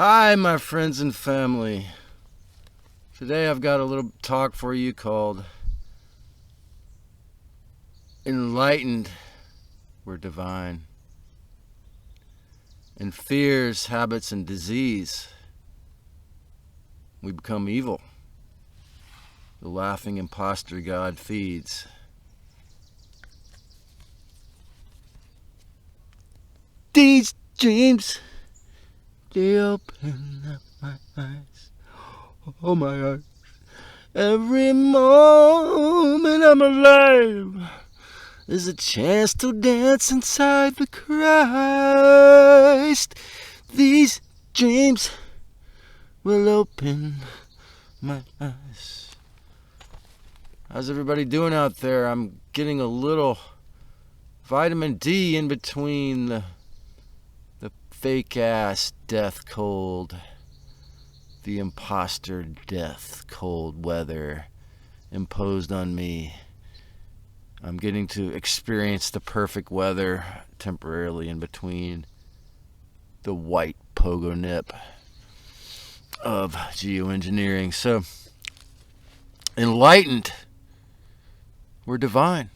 Hi, my friends and family. Today I've got a little talk for you called Enlightened, we're divine. In fears, habits, and disease, we become evil. The laughing imposter God feeds. These dreams, they open up my eyes. Oh my eyes. Every moment I'm alive is a chance to dance inside the Christ. These dreams will open my eyes. How's everybody doing out there? I'm getting a little vitamin D in between the fake ass death cold, the imposter death cold weather imposed on me. I'm getting to experience the perfect weather temporarily in between the white pogo nip of geoengineering. So, enlightened, we're divine.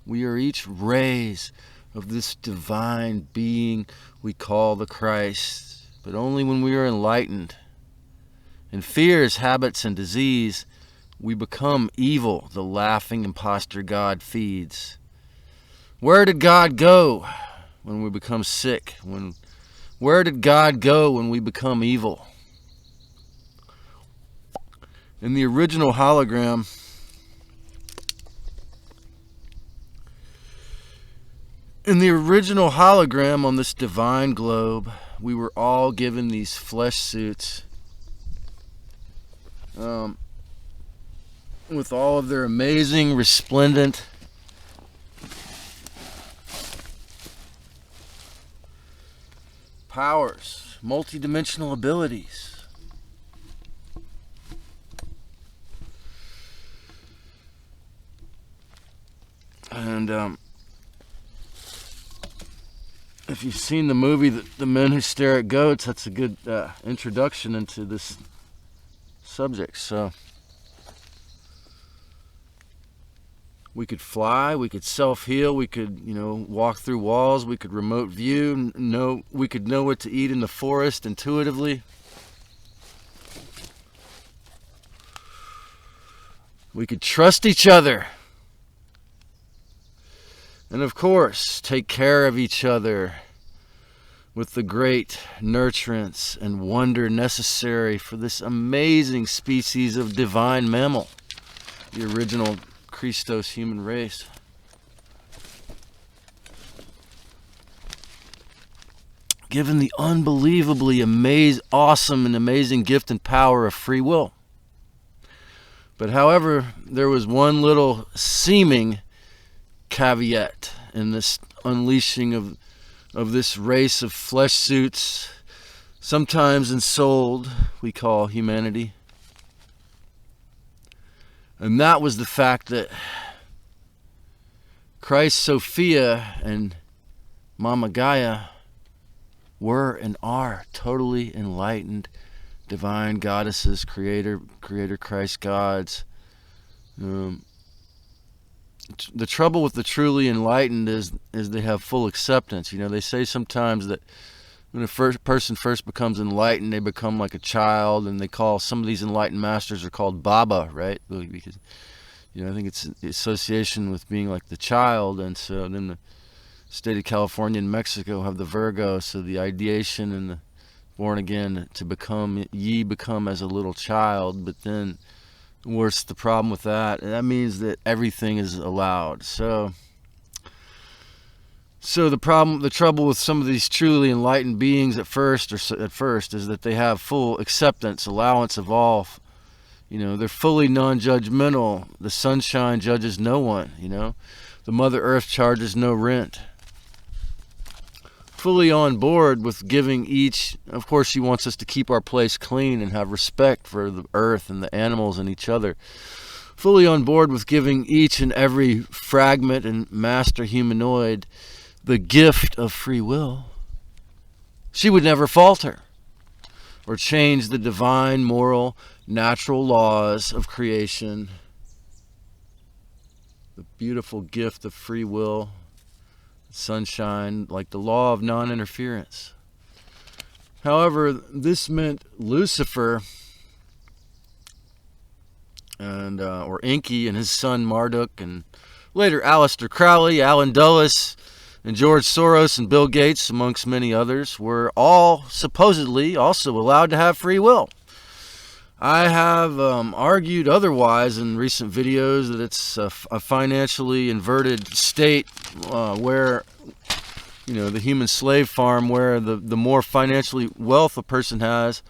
We are each rays of this divine being we call the Christ, but only when we are enlightened. In fears, habits, and disease, we become evil, the laughing imposter God feeds. Where did God go when we become sick? Where did God go when we become evil? In the original hologram, on this divine globe, we were all given these flesh suits with all of their amazing, resplendent powers, multidimensional abilities. And if you've seen the movie The Men Who Stare at Goats, that's a good introduction into this subject. So we could fly, we could self-heal, we could, walk through walls, we could remote view, we could know what to eat in the forest intuitively. We could trust each other. And of course, take care of each other with the great nurturance and wonder necessary for this amazing species of divine mammal, the original Christos human race. Given the unbelievably awesome and amazing gift and power of free will. But however, there was one little seeming caveat in this unleashing of this race of flesh suits, sometimes ensouled, we call humanity. And that was the fact that Christ, Sophia, and Mama Gaia were and are totally enlightened divine goddesses, creator Christ gods. The trouble with the truly enlightened is they have full acceptance. They say sometimes that when a person first becomes enlightened, they become like a child, and they call some of these enlightened masters are called Baba, right? Because I think it's the association with being like the child. And so then the state of California and Mexico have the Virgo, so the ideation and the born again to become as a little child. But then what's the problem with that? And that means that everything is allowed. So the trouble with some of these truly enlightened beings at first is that they have full acceptance, allowance of all. They're fully non-judgmental. The sunshine judges no one. The Mother Earth charges no rent. Fully on board with giving each. Of course, she wants us to keep our place clean and have respect for the earth and the animals and each other. Fully on board with giving each and every fragment and master humanoid the gift of free will. she would never falter or change the divine, moral, natural laws of creation, the beautiful gift of free will, sunshine, like the law of non-interference. However, this meant Lucifer and or Enki and his son Marduk, and later Aleister Crowley, Alan Dulles, and George Soros and Bill Gates, amongst many others, were all supposedly also allowed to have free will. I have argued otherwise in recent videos, that it's a financially inverted state where, you know, the human slave farm, where the more financially wealth a person has,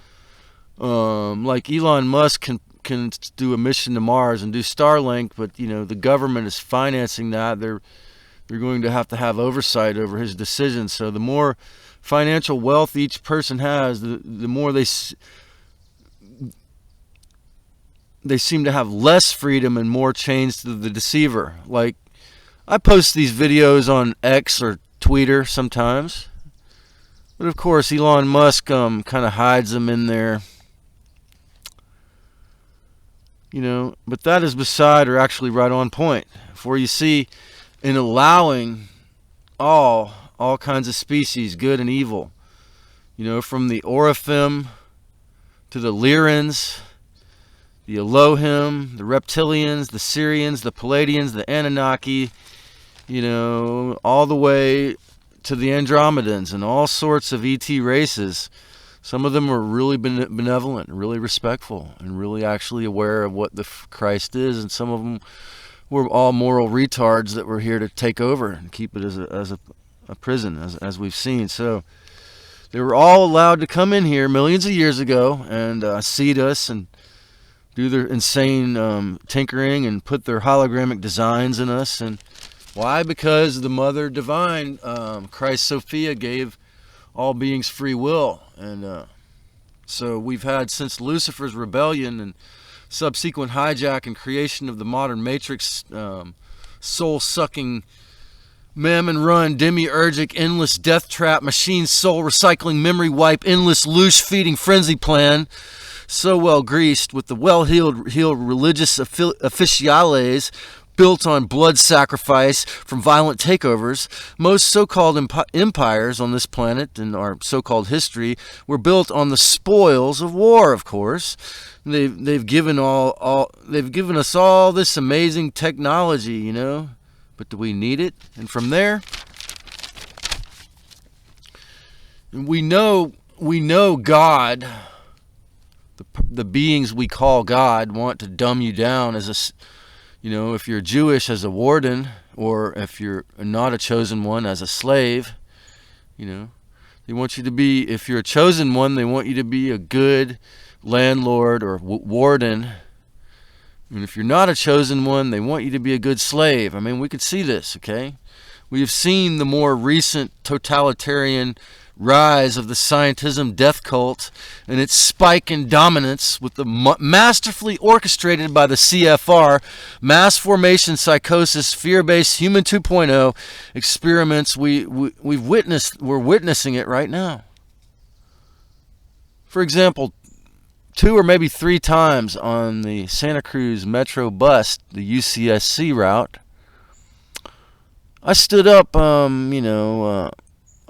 like Elon Musk can do a mission to Mars and do Starlink, but you know the government is financing that. They're going to have oversight over his decisions. So the more financial wealth each person has, the more they seem to have less freedom and more chains to the deceiver. Like, I post these videos on X or Twitter sometimes, but of course Elon Musk kind of hides them in there, you know. But that is beside, or actually right on point. For you see, in allowing all kinds of species, good and evil, you know, from the Oraphim to the Lyrans, the Elohim, the Reptilians, the Syrians, the Palladians, the Anunnaki, you know, all the way to the Andromedans and all sorts of ET races. Some of them were really benevolent, really respectful, and really actually aware of what the Christ is, and some of them were all moral retards that were here to take over and keep it as a prison, as we've seen. So they were all allowed to come in here millions of years ago and seed us and do their insane tinkering and put their hologramic designs in us. And why? Because the Mother Divine, Christ Sophia, gave all beings free will. And so we've had, since Lucifer's rebellion and subsequent hijack and creation of the modern matrix, soul-sucking, mammon-run, demiurgic, endless death trap, machine soul recycling, memory wipe, endless loose-feeding frenzy plan, so well greased with the well-heeled religious officiales built on blood sacrifice from violent takeovers. Most so-called empires on this planet in our so-called history were built on the spoils of war, of course. They've given us all this amazing technology, you know, but do we need it? And from there, we know God, the beings we call God, want to dumb you down as a, you know, if you're Jewish, as a warden, or if you're not a chosen one, as a slave. You know, they want you to be, if you're a chosen one, they want you to be a good landlord or warden. And if you're not a chosen one, they want you to be a good slave. I mean, we could see this, okay? We've seen the more recent totalitarian rise of the scientism death cult and its spike in dominance with the masterfully orchestrated by the CFR mass formation psychosis fear-based human 2.0 experiments we're witnessing it right now. For example, 2 or maybe 3 times on the Santa Cruz Metro bus, the UCSC route, I stood up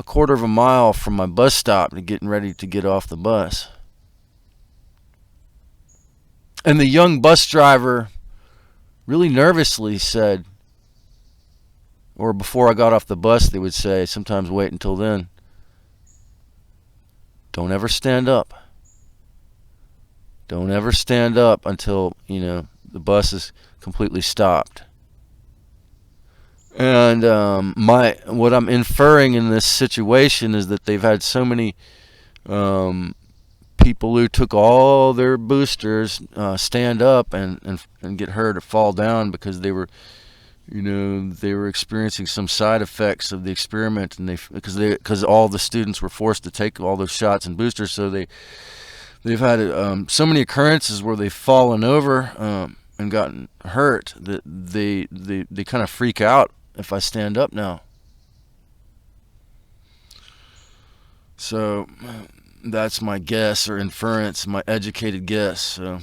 a quarter of a mile from my bus stop to getting ready to get off the bus. And the young bus driver really nervously said, or before I got off the bus, they would say, sometimes wait until then, don't ever stand up. Don't ever stand up until, you know, the bus is completely stopped. And what I'm inferring in this situation is that they've had so many people who took all their boosters stand up and get hurt or fall down because they were experiencing some side effects of the experiment, and because all the students were forced to take all those shots and boosters, so they've had so many occurrences where they've fallen over and gotten hurt that they kind of freak out if I stand up now. So that's my guess or inference, my educated guess. So,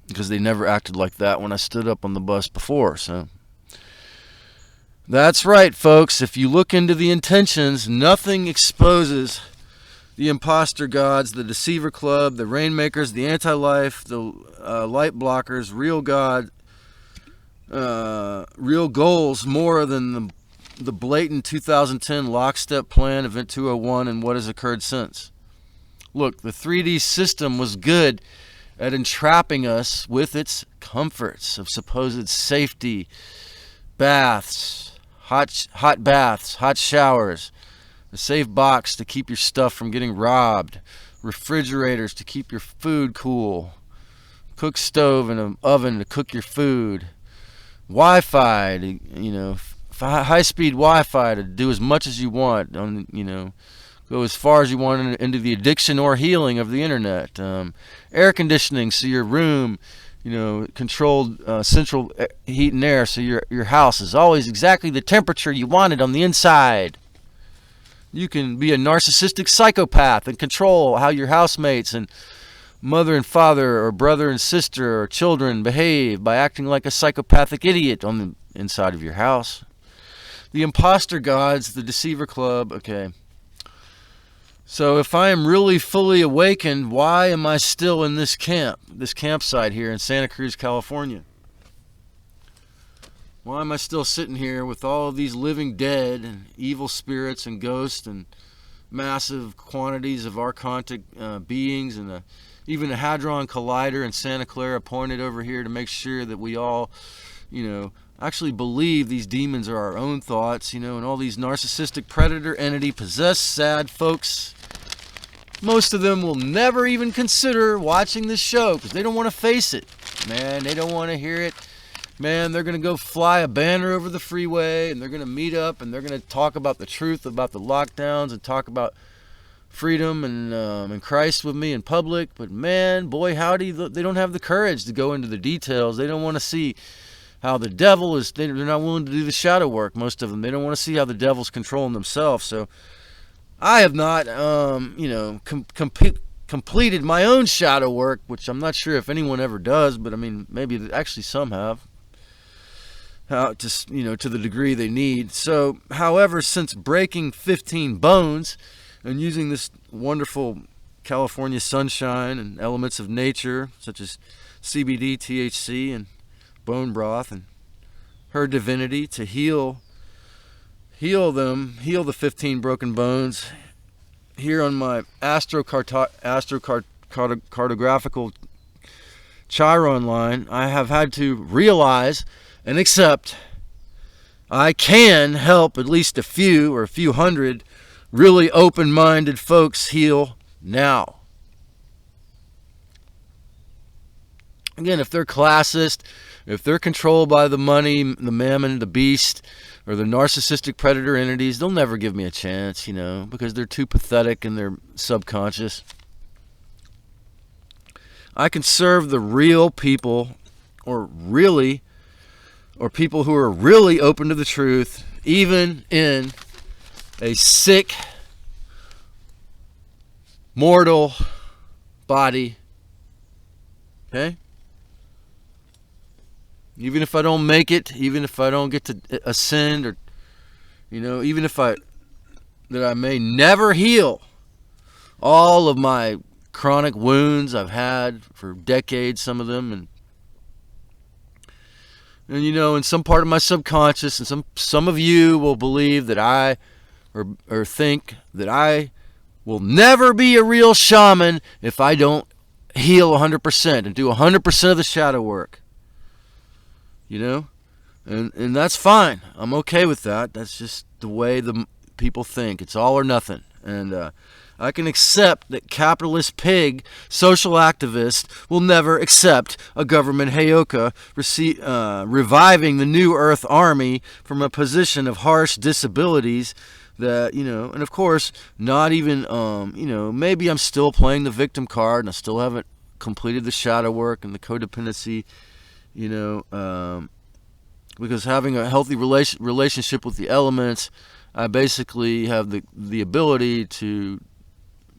because they never acted like that when I stood up on the bus before. So that's right, folks. If you look into the intentions, nothing exposes the imposter gods, the deceiver club, the rainmakers, the anti-life, the light blockers, real God, real goals more than the blatant 2010 lockstep plan, Event 201, and what has occurred since. Look, the 3D system was good at entrapping us with its comforts of supposed safety, baths, hot baths, hot showers, a safe box to keep your stuff from getting robbed, refrigerators to keep your food cool, cook stove and an oven to cook your food, Wi-Fi to, high-speed Wi-Fi to do as much as you want, go as far as you want into the addiction or healing of the internet, air conditioning so your room, controlled central heat and air so your house is always exactly the temperature you want it on the inside. You can be a narcissistic psychopath and control how your housemates and mother and father or brother and sister or children behave by acting like a psychopathic idiot on the inside of your house. The imposter gods, the deceiver club, okay. So if I am really fully awakened, why am I still in this campsite here in Santa Cruz, California? Why am I still sitting here with all of these living dead and evil spirits and ghosts and massive quantities of archontic beings and even a hadron collider in Santa Clara pointed over here to make sure that we all, actually believe these demons are our own thoughts, and all these narcissistic predator entity possessed sad folks. Most of them will never even consider watching this show because they don't want to face it. Man, they don't want to hear it. Man, they're going to go fly a banner over the freeway and they're going to meet up and they're going to talk about the truth about the lockdowns and talk about freedom and Christ with me in public. But man, boy, howdy, they don't have the courage to go into the details. They don't want to see how the devil is, they're not willing to do the shadow work, most of them. They don't want to see how the devil's controlling themselves. So I have not, completed my own shadow work, which I'm not sure if anyone ever does, but I mean, maybe actually some have. To the degree they need. So, however, since breaking 15 bones and using this wonderful California sunshine and elements of nature, such as CBD, THC, and bone broth, and her divinity to heal the 15 broken bones, here on my astrocartographical Chiron line, I have had to realize and accept I can help at least a few or a few hundred really open-minded folks heal now. Again, if they're classist, if they're controlled by the money, the mammon, the beast, or the narcissistic predator entities, they'll never give me a chance, because they're too pathetic in their subconscious. I can serve the real people, or people who are really open to the truth, even in a sick, mortal body. Okay? Even if I don't make it, even if I don't get to ascend, or, even if I may never heal all of my chronic wounds I've had for decades, some of them, and in some part of my subconscious, and some of you will believe that I, or think that I will never be a real shaman if I don't heal 100% and do 100% of the shadow work. And that's fine. I'm okay with that. That's just the way the people think. It's all or nothing. And I can accept that capitalist pig social activists will never accept a government heyoka reviving the New Earth Army from a position of harsh disabilities that, and of course, not even, maybe I'm still playing the victim card and I still haven't completed the shadow work and the codependency, because having a healthy relationship with the elements, I basically have the ability to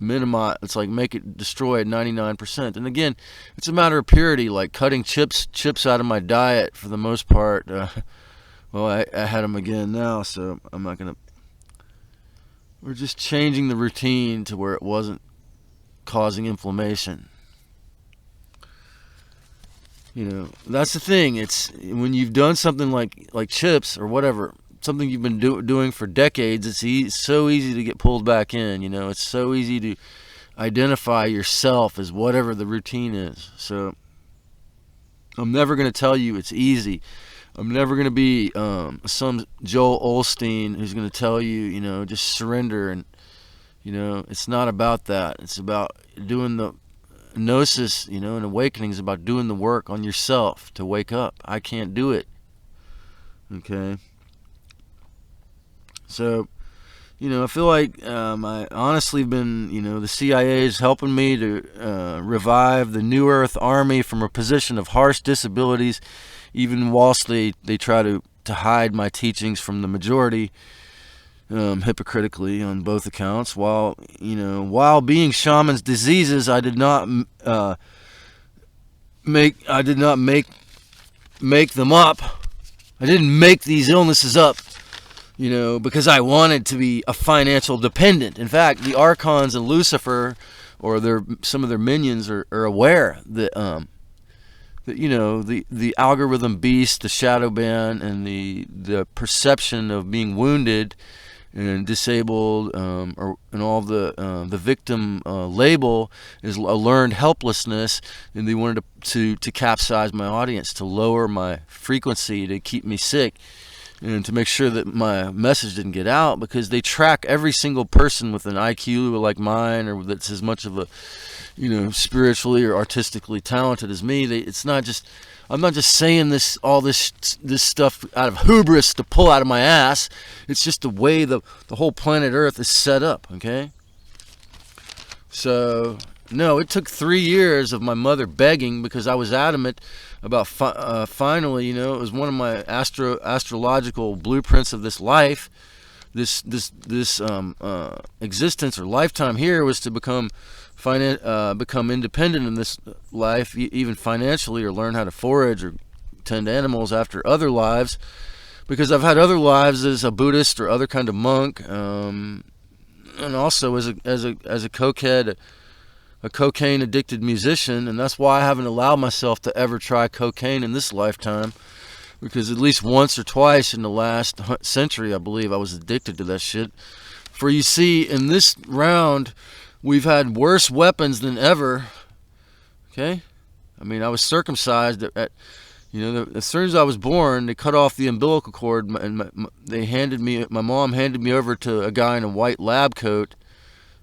minimize. It's like make it destroy at 99%. And again, it's a matter of purity, like cutting chips out of my diet for the most part. Well, I had them again now, so I'm not gonna. We're just changing the routine to where it wasn't causing inflammation. You know, that's the thing. It's when you've done something like chips or whatever, something you've been doing for decades. It's so easy to get pulled back in. You know, it's so easy to identify yourself as whatever the routine is. So I'm never going to tell you it's easy. I'm never going to be some Joel Osteen who's going to tell you, you know, just surrender. And, you know, it's not about that. It's about doing the gnosis, you know, and awakening is about doing the work on yourself to wake up. I can't do it. Okay? So, you know, I feel like I honestly been, you know, the CIA is helping me to revive the New Earth Army from a position of harsh disabilities, even whilst they try to hide my teachings from the majority, hypocritically on both accounts. While being shamans' diseases, I did not make them up. I didn't make these illnesses up, you know, because I wanted to be a financial dependent. In fact, the archons and Lucifer, or some of their minions, are aware that you know, the algorithm beast, the shadow ban, and the perception of being wounded and disabled, and all the victim label is a learned helplessness, and they wanted to capsize my audience, to lower my frequency, to keep me sick, and to make sure that my message didn't get out, because they track every single person with an IQ like mine, or that's as much of a, you know, spiritually or artistically talented as me. I'm not just saying all this stuff out of hubris to pull out of my ass. It's just the way the whole planet Earth is set up, okay? So, no, it took 3 years of my mother begging, because I was adamant about finally, you know, it was one of my astrological blueprints of this life. This existence or lifetime here was to become independent in this life, even financially, or learn how to forage or tend animals after other lives, because I've had other lives as a Buddhist or other kind of monk, and also as a cokehead, a cocaine addicted musician, and that's why I haven't allowed myself to ever try cocaine in this lifetime, because at least once or twice in the last century, I believe, I was addicted to that shit. For you see, in this round, we've had worse weapons than ever. Okay? I mean, I was circumcised at as soon as I was born, they cut off the umbilical cord, and my mom handed me over to a guy in a white lab coat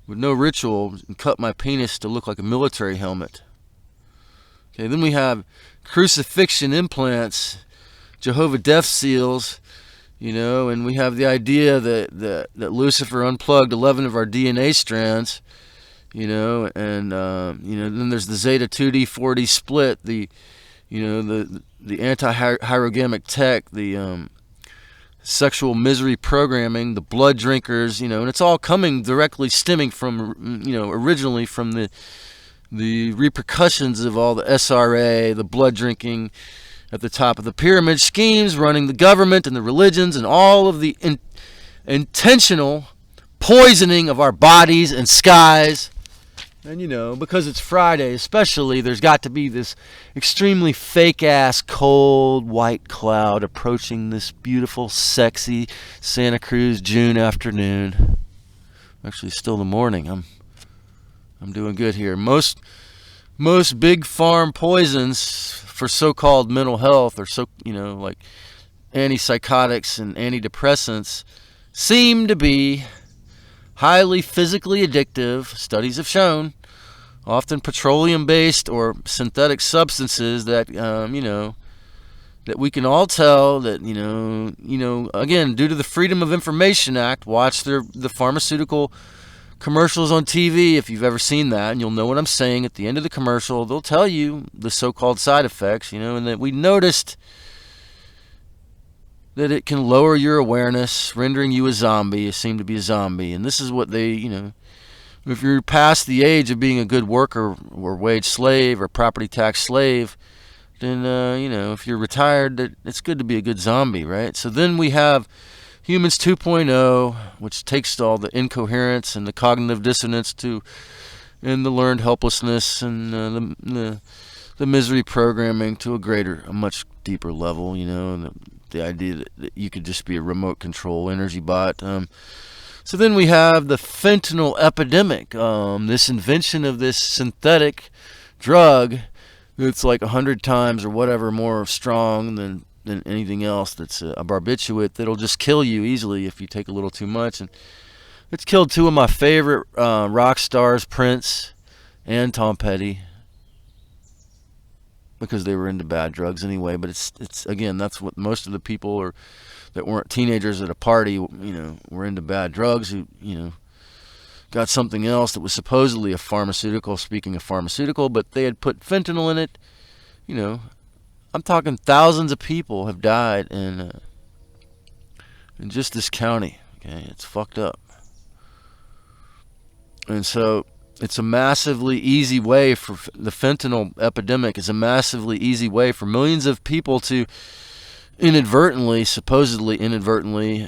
with no ritual, and cut my penis to look like a military helmet. Okay, then we have crucifixion implants, Jehovah Death seals, you know, and we have the idea that Lucifer unplugged 11 of our DNA strands, you know, and then there's the Zeta 2D 4D split, the anti-hierogamic tech, the sexual misery programming, the blood drinkers, you know, and it's all coming directly stemming from, originally from the repercussions of all the SRA, the blood drinking at the top of the pyramid schemes, running the government and the religions, and all of the intentional poisoning of our bodies and skies. And, because it's Friday especially, there's got to be this extremely fake-ass, cold, white cloud approaching this beautiful, sexy Santa Cruz June afternoon. Actually, still the morning. I'm doing good here. Most big farm poisons for so-called mental health, or like antipsychotics and antidepressants, seem to be highly physically addictive. Studies have shown, often petroleum-based or synthetic substances that that we can all tell that again, due to the Freedom of Information Act. Watch the pharmaceutical commercials on TV if you've ever seen that, and you'll know what I'm saying. At the end of the commercial, they'll tell you the so-called side effects, and that we noticed that it can lower your awareness, rendering you a zombie. You seem to be a zombie, and this is what they, If you're past the age of being a good worker or wage slave or property tax slave, then, if you're retired, it's good to be a good zombie, right? So then we have Humans 2.0, which takes all the incoherence and the cognitive dissonance and the learned helplessness and the misery programming to a much deeper level, and the idea that you could just be a remote control energy bot. So then we have the fentanyl epidemic, this invention of this synthetic drug that's like 100 times or whatever more strong than anything else that's a barbiturate that'll just kill you easily if you take a little too much. And it's killed two of my favorite rock stars, Prince and Tom Petty, because they were into bad drugs anyway. But it's again, that's what most of the people that weren't teenagers at a party, were into bad drugs, who, got something else that was supposedly a pharmaceutical, speaking of pharmaceutical, but they had put fentanyl in it. I'm talking thousands of people have died in just this county. Okay, it's fucked up. And so it's a massively easy way for the fentanyl epidemic is a massively easy way for millions of people to supposedly inadvertently,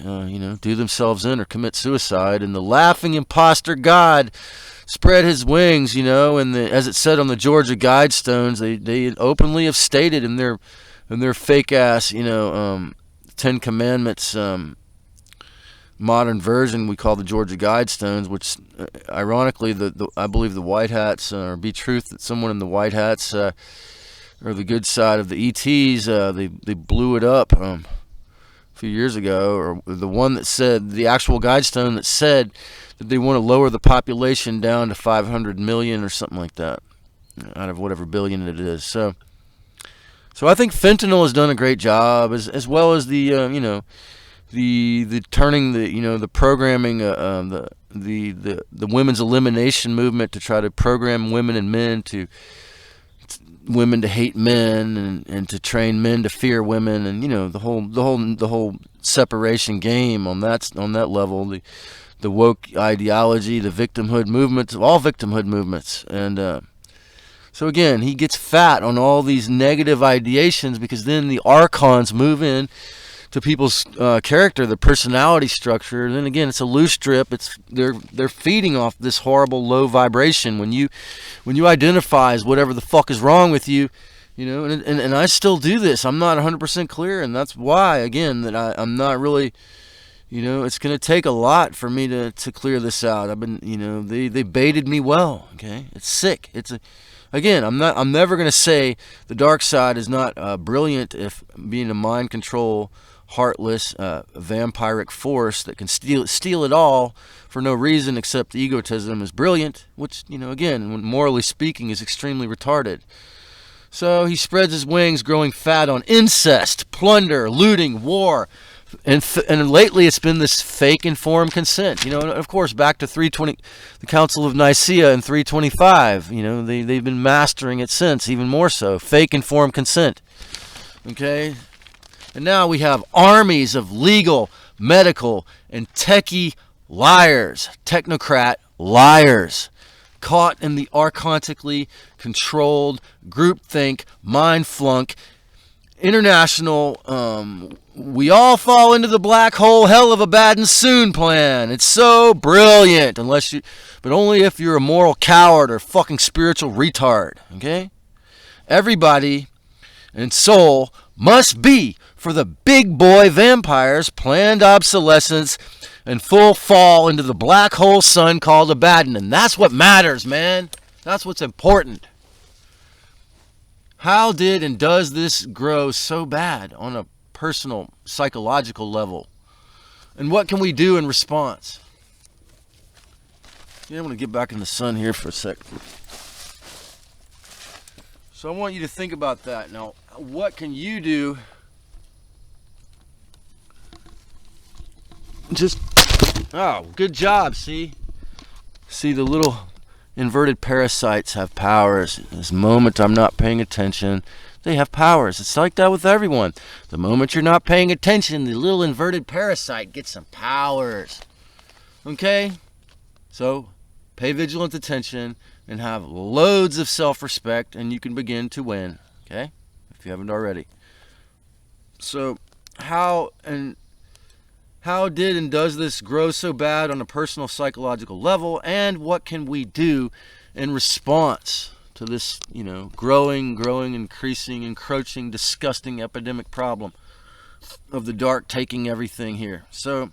do themselves in or commit suicide. And the laughing imposter god spread his wings, and as it said on the Georgia Guidestones, they openly have stated in their fake ass, Ten Commandments modern version we call the Georgia Guidestones, which ironically I believe the white hats, or be truth that someone in the white hats or the good side of the ETs, they blew it up a few years ago, or the one that said, the actual Guidestone that said that they want to lower the population down to 500 million or something like that, out of whatever billion it is. So I think fentanyl has done a great job, as well as the turning the programming, the women's elimination movement to try to program women and men women to hate men and to train men to fear women, and the whole separation game on that level, the woke ideology, the victimhood movements, all victimhood movements. And so again, he gets fat on all these negative ideations, because then the archons move in to people's character, the personality structure. And then again, it's a loose strip. They're feeding off this horrible low vibration. When you identify as whatever the fuck is wrong with you, and I still do this. I'm not 100% clear, and that's why, again, that I'm not really, it's going to take a lot for me to clear this out. I've been, they baited me well. Okay, it's sick. Again, I'm never going to say the dark side is not brilliant, if being a mind control, heartless, vampiric force that can steal it all for no reason except egotism is brilliant, which, again, morally speaking, is extremely retarded. So he spreads his wings, growing fat on incest, plunder, looting, war, and lately it's been this fake informed consent. Of course, back to 320, the Council of Nicaea in 325. They've been mastering it since, even more so. Fake informed consent. Okay. And now we have armies of legal, medical, and techie liars, technocrat liars, caught in the archontically controlled groupthink, mind flunk, international, we all fall into the black hole hell of a bad and soon plan. It's so brilliant, but only if you're a moral coward or fucking spiritual retard, okay? Everybody and soul must be for the big boy vampires, planned obsolescence, and full fall into the black hole sun called Abaddon. And that's what matters, man. That's what's important. How did and does this grow so bad on a personal, psychological level? And what can we do in response? I'm going to get back in the sun here for a second. So I want you to think about that. Now, what can you do? Good job, see? See, the little inverted parasites have powers. This moment I'm not paying attention, they have powers. It's like that with everyone. The moment you're not paying attention, the little inverted parasite gets some powers. Okay? So, pay vigilant attention, and have loads of self-respect, and you can begin to win, okay? If you haven't already. So how did and does this grow so bad on a personal psychological level, and what can we do in response to this, growing, increasing, encroaching, disgusting epidemic problem of the dark taking everything here? So,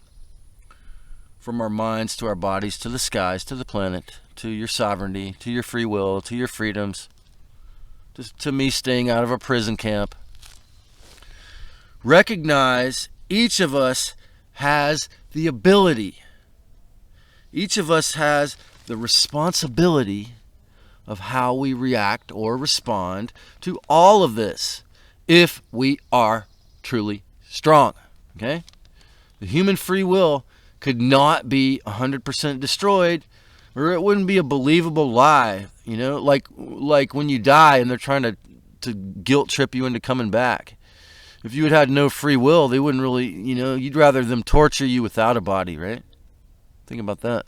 from our minds to our bodies to the skies to the planet to your sovereignty to your free will to your freedoms to me staying out of a prison camp, recognize each of us has the ability, each of us has the responsibility of how we react or respond to all of this if we are truly strong, okay? The human free will could not be 100% destroyed, or it wouldn't be a believable lie, like when you die and they're trying to guilt trip you into coming back. If you had no free will, they wouldn't really, you'd rather them torture you without a body, right? Think about that.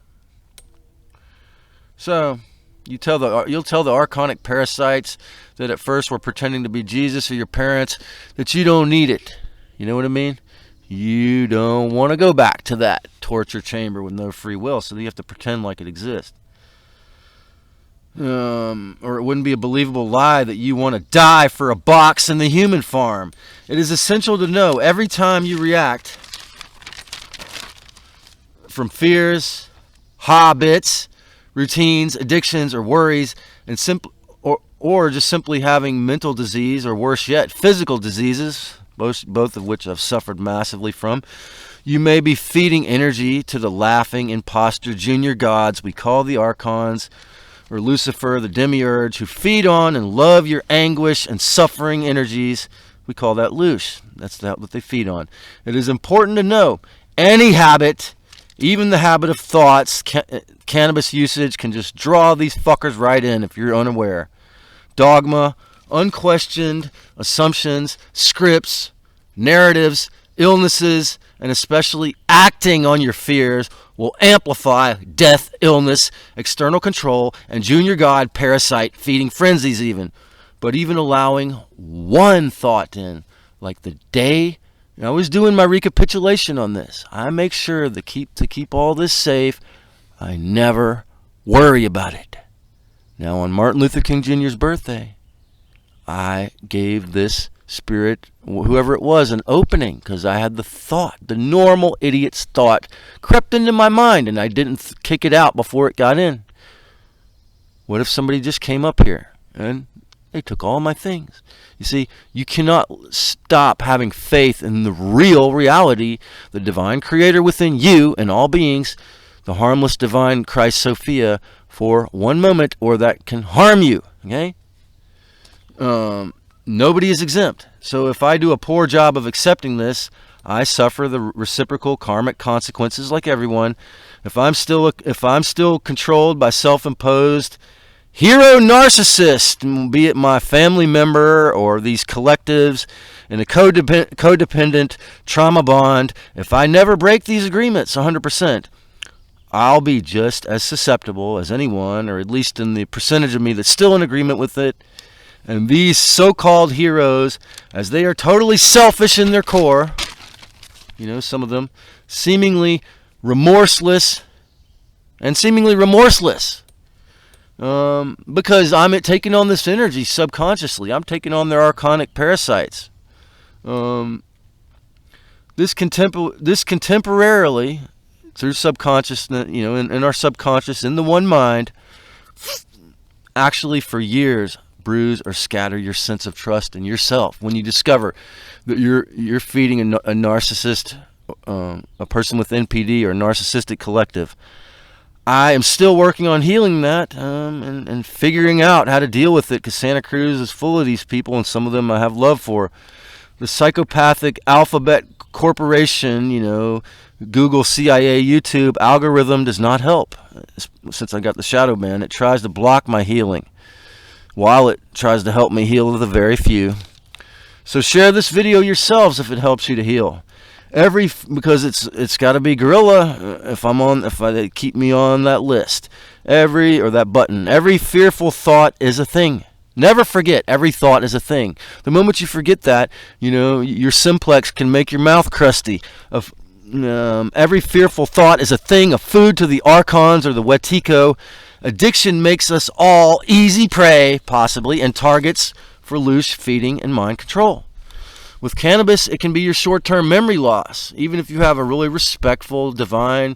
So, you'll tell the archonic parasites that at first were pretending to be Jesus or your parents that you don't need it. You know what I mean? You don't want to go back to that torture chamber with no free will, so you have to pretend like it exists. Or it wouldn't be a believable lie that you want to die for a box in the human farm. It is essential to know every time you react from fears, habits, routines, addictions, or worries, and or just simply having mental disease, or worse yet, physical diseases, both of which I've suffered massively from, you may be feeding energy to the laughing imposter junior gods we call the archons, or Lucifer, the demiurge, who feed on and love your anguish and suffering energies. We call that Lush. That's what they feed on. It is important to know any habit, even the habit of thoughts, cannabis usage, can just draw these fuckers right in if you're unaware. Dogma, unquestioned assumptions, scripts, narratives, illnesses, and especially acting on your fears will amplify death, illness, external control, and junior god parasite feeding frenzies even. But even allowing one thought in, like the day, and I was doing my recapitulation on this, I make sure to keep all this safe, I never worry about it. Now on Martin Luther King Jr.'s birthday, I gave this spirit, whoever it was, an opening, because I had the normal idiot's thought crept into my mind, and I didn't kick it out before it got in. What if somebody just came up here and they took all my things? You see, you cannot stop having faith in the real reality, the divine creator within you and all beings, the harmless divine Christ Sophia, for one moment, or that can harm you, okay? Nobody is exempt. So if I do a poor job of accepting this, I suffer the reciprocal karmic consequences like everyone. If I'm still controlled by self-imposed hero narcissist, be it my family member or these collectives in a codependent trauma bond, if I never break these agreements 100%, I'll be just as susceptible as anyone, or at least in the percentage of me that's still in agreement with it. And these so-called heroes, as they are totally selfish in their core, some of them seemingly remorseless, because I'm taking on this energy subconsciously. I'm taking on their archonic parasites. This contemporarily, through subconsciousness, in our subconscious, in the one mind, actually for years bruise or scatter your sense of trust in yourself when you discover that you're feeding a narcissist, a person with NPD or a narcissistic collective. I am still working on healing that and figuring out how to deal with it, because Santa Cruz is full of these people, and some of them I have love for. The psychopathic alphabet corporation, Google, CIA, YouTube algorithm does not help. Since I got the shadow ban, it tries to block my healing, while it tries to help me heal the very few. So share this video yourselves if it helps you to heal. Because it's got to be gorilla if they keep me on that list. Every fearful thought is a thing. Never forget, every thought is a thing. The moment you forget that, your simplex can make your mouth crusty. Every fearful thought is a thing, a food to the archons or the wetiko. Addiction makes us all easy prey, possibly, and targets for loose feeding and mind control. With cannabis, it can be your short-term memory loss. Even if you have a really respectful, divine,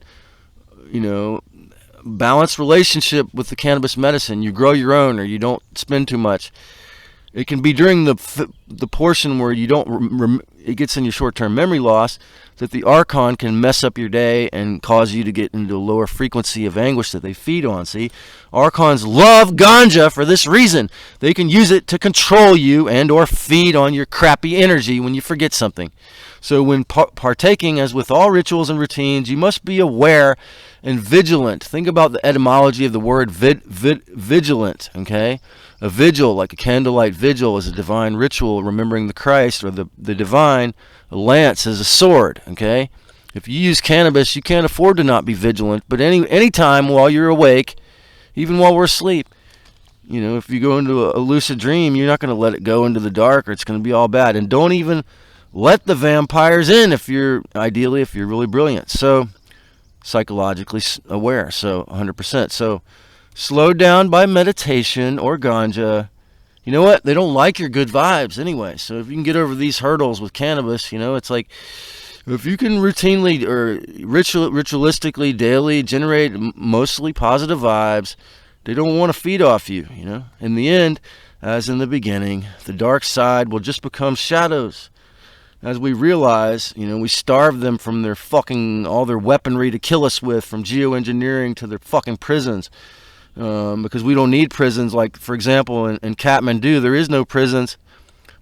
balanced relationship with the cannabis medicine, you grow your own or you don't spend too much. It can be during the portion where you don't it gets in your short-term memory loss that the archon can mess up your day and cause you to get into a lower frequency of anguish that they feed on. See, archons love ganja for this reason. They can use it to control you and or feed on your crappy energy when you forget something. So when partaking, as with all rituals and routines, you must be aware and vigilant. Think about the etymology of the word vigilant, okay? A vigil, like a candlelight vigil, is a divine ritual remembering the Christ or the divine. A lance is a sword, okay? If you use cannabis, you can't afford to not be vigilant, but any time while you're awake, even while we're asleep, if you go into a lucid dream, you're not going to let it go into the dark or it's going to be all bad. And don't even let the vampires in if you're really brilliant. So psychologically aware, so 100%. So slowed down by meditation or ganja. You know what? They don't like your good vibes anyway. So if you can get over these hurdles with cannabis, it's like if you can routinely or ritualistically daily generate mostly positive vibes, they don't want to feed off you, In the end, as in the beginning, the dark side will just become shadows. As we realize, we starve them from all their weaponry to kill us with, from geoengineering to their fucking prisons. Because we don't need prisons. Like, for example, in Kathmandu, there is no prisons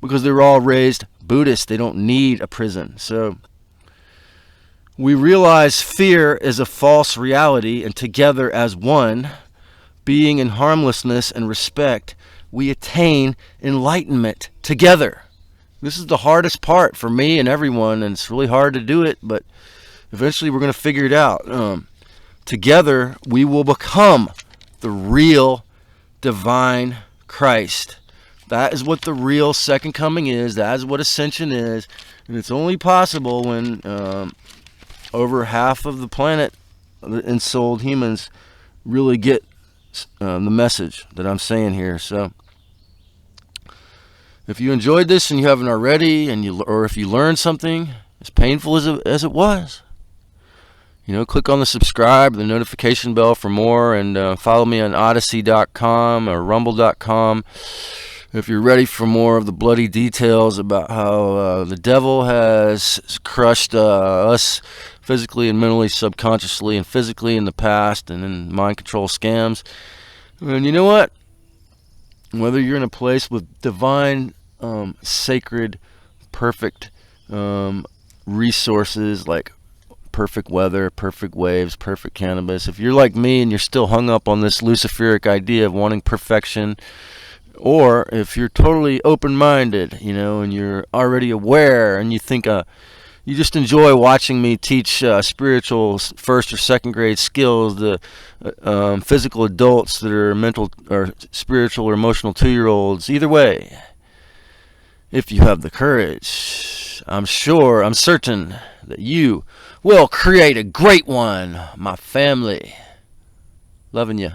because they were all raised Buddhist. They don't need a prison. So we realize fear is a false reality, and together as one, being in harmlessness and respect, we attain enlightenment together. This is the hardest part for me and everyone, and it's really hard to do it, but eventually we're going to figure it out. Together, we will become the real divine Christ. That is what the real second coming is. That is what ascension is. And it's only possible when over half of the planet, the ensouled humans, really get the message that I'm saying here. So if you enjoyed this and you haven't already, or if you learned something as painful as it was, click on the subscribe, the notification bell for more, and follow me on odyssey.com or rumble.com if you're ready for more of the bloody details about how the devil has crushed us physically and mentally, subconsciously and physically in the past, and in mind control scams. And you know what? Whether you're in a place with divine, sacred, perfect resources like perfect weather, perfect waves, perfect cannabis. If you're like me and you're still hung up on this Luciferic idea of wanting perfection, or if you're totally open-minded, and you're already aware and you think you just enjoy watching me teach spiritual first or second grade skills to physical adults that are mental or spiritual or emotional 2-year-olds, either way, if you have the courage, I'm certain that you will create a great one, my family. Loving you.